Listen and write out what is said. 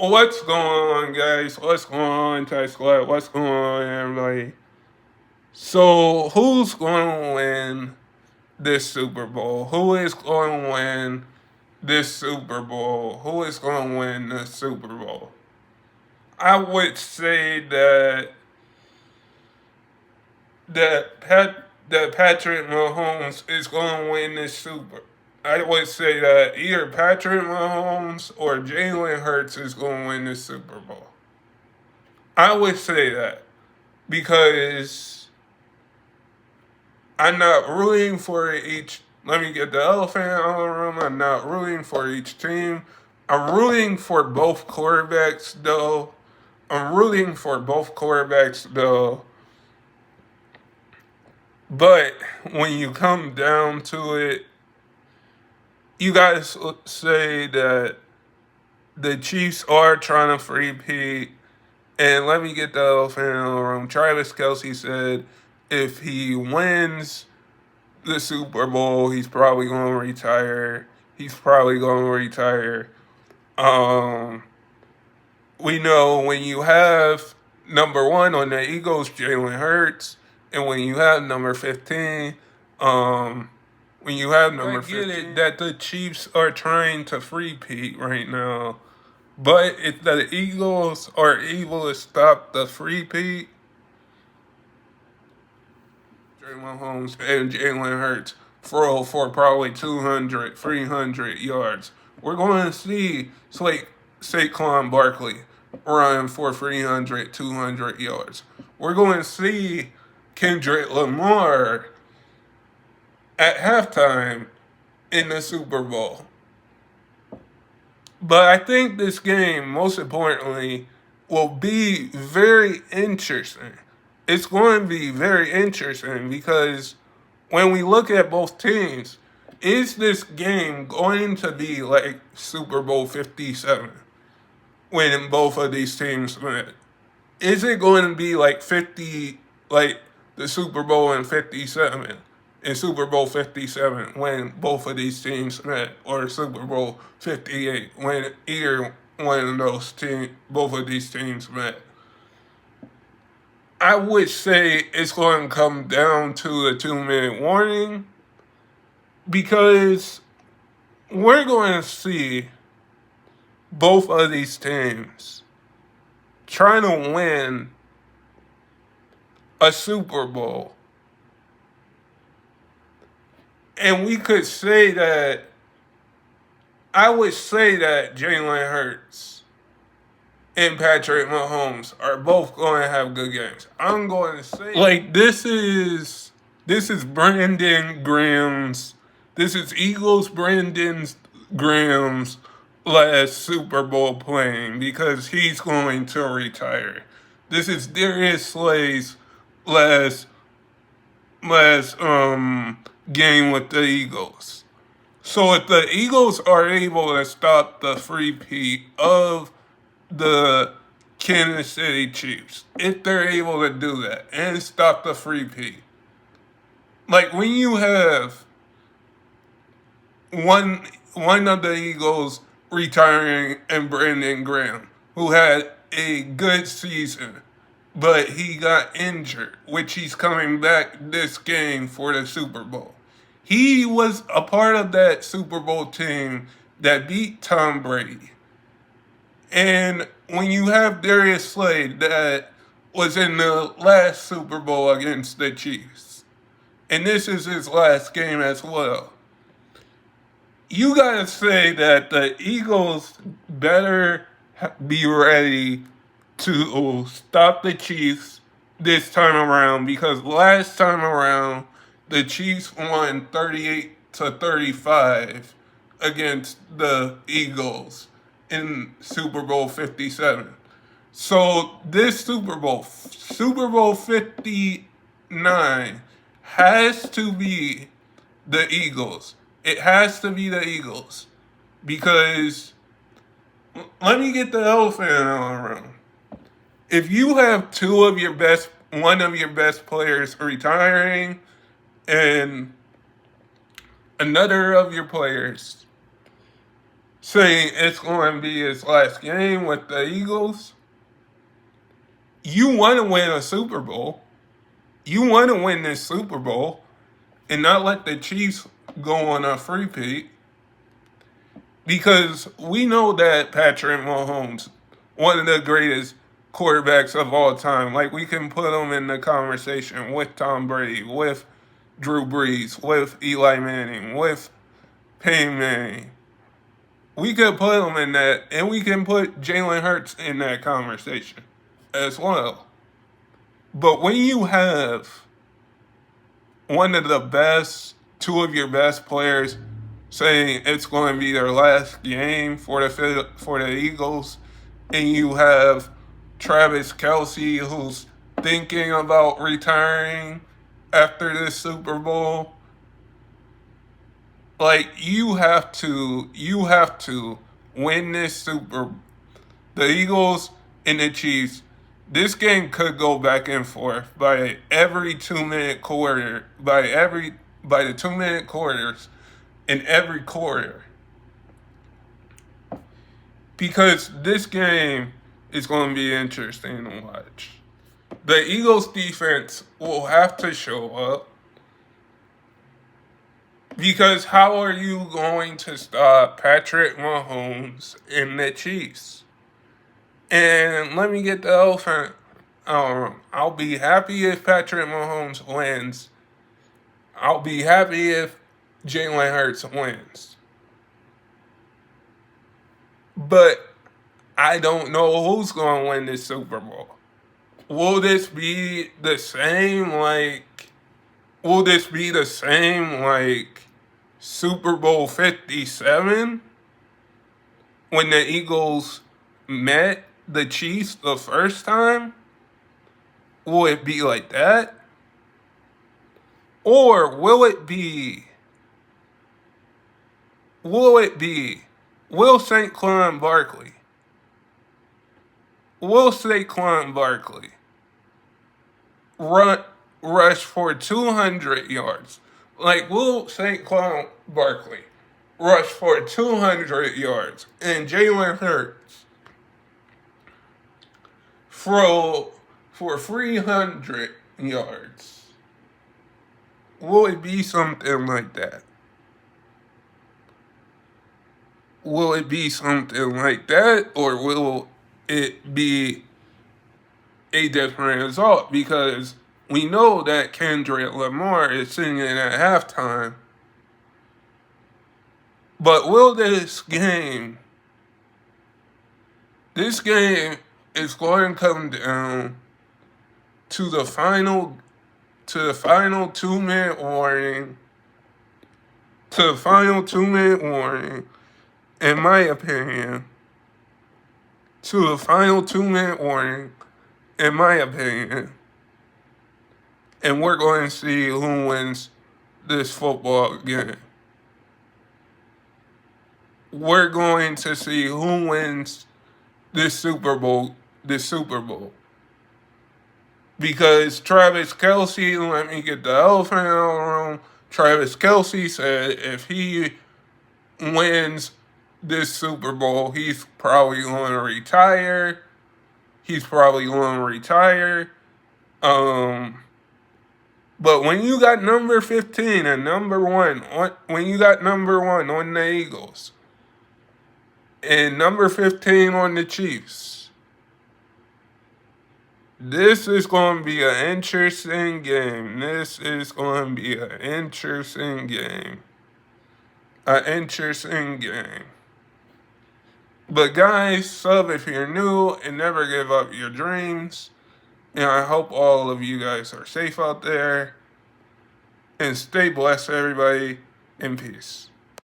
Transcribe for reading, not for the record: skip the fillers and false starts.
What's going on, guys? What's going on, Ty Squad? What's going on, everybody? So, who's going to win this Super Bowl? Who is going to win this Super Bowl? Who is going to win this Super Bowl? I would say that Patrick Mahomes is going to win this Super. I would say that either Patrick Mahomes or Jalen Hurts is going to win this Super Bowl. I would say that because I'm not rooting for each. Let me get the elephant out of the room. I'm not rooting for each team. I'm rooting for both quarterbacks, though. I'm rooting for both quarterbacks, though. But when you come down to it, you guys say that the Chiefs are trying to three-peat. And let me get the elephant in the room. Travis Kelce said if he wins the Super Bowl, he's probably going to retire. He's probably going to retire. Um, we know when you have number one on the Eagles, Jalen Hurts, and when you have number 15, when you have number 15, I get it that the Chiefs are trying to three-peat right now. But if the Eagles are able to stop the three-peat, Mahomes and Jalen Hurts throw for probably 200, 300 yards. We're going to see Saquon Barkley run for 300, 200 yards. We're going to see Kendrick Lamar at halftime in the Super Bowl. But I think this game, most importantly, will be very interesting. It's going to be very interesting because when we look at both teams, is this game going to be like Super Bowl 57 when both of these teams met? Is it going to be like the Super Bowl in 57? In Super Bowl 57 when both of these teams met, or Super Bowl 58 when either one of both of these teams met. I would say it's going to come down to a 2-minute warning because we're going to see both of these teams trying to win a Super Bowl. And we could say that, I would say that Jalen Hurts and Patrick Mahomes are both going to have good games. I'm going to say, this is Brandon Graham's, this is Eagles Brandon Graham's last Super Bowl playing because he's going to retire. This is Darius Slay's last game with the Eagles. So if the Eagles are able to stop the three-peat of the Kansas City Chiefs, if they're able to do that and stop the three-peat, like when you have one of the Eagles retiring and Brandon Graham, who had a good season, but he got injured, which he's coming back this game for the Super Bowl. He was a part of that Super Bowl team that beat Tom Brady. And when you have Darius Slay that was in the last Super Bowl against the Chiefs, and this is his last game as well, you gotta say that the Eagles better be ready to stop the Chiefs this time around because last time around the Chiefs won 38-35 against the Eagles in Super Bowl 57. So this Super Bowl 59, has to be the Eagles. It has to be the Eagles because let me get the elephant in the room. If you have one of your best players retiring and another of your players saying it's going to be his last game with the Eagles. You want to win a Super Bowl. You want to win this Super Bowl and not let the Chiefs go on a free-peat, because we know that Patrick Mahomes, one of the greatest quarterbacks of all time, like we can put him in the conversation with Tom Brady, with Drew Brees, with Eli Manning, with Peyton Manning. We could put him in that, and we can put Jalen Hurts in that conversation as well. But when you have one of the best, two of your best players saying it's going to be their last game for the Eagles, and you have Travis Kelce who's thinking about retiring after this Super Bowl, like you have to win this the Eagles and the Chiefs. This game could go back and forth by every 2 minute quarter, by the 2 minute quarters in every quarter. Because this game is going to be interesting to watch. The Eagles defense will have to show up, because how are you going to stop Patrick Mahomes and the Chiefs? And let me get the elephant. I'll be happy if Patrick Mahomes wins. I'll be happy if Jalen Hurts wins. But I don't know who's going to win this Super Bowl. Will this be the same like Super Bowl 57 when the Eagles met the Chiefs the first time? Will it be like that? Or will Saquon Barkley run rush for 200 yards? Like, will Saquon Barkley rush for 200 yards and Jalen Hurts for 300 yards? Will it be something like that? Will it be something like that, or will it be a different result? Because we know that Kendrick Lamar is singing at halftime. But will this game is going to come down to the final 2 minute warning, in my opinion, to the final 2 minute warning, in my opinion, and we're going to see who wins this football game. We're going to see who wins this Super Bowl. Because Travis Kelce, let me get the elephant out of the room. Travis Kelce said if he wins this Super Bowl, he's probably going to retire. But when you got number 15 and when you got number 1 on the Eagles and number 15 on the Chiefs, this is going to be an interesting game. But guys, sub if you're new and never give up your dreams. And I hope all of you guys are safe out there. And stay blessed, everybody. In peace.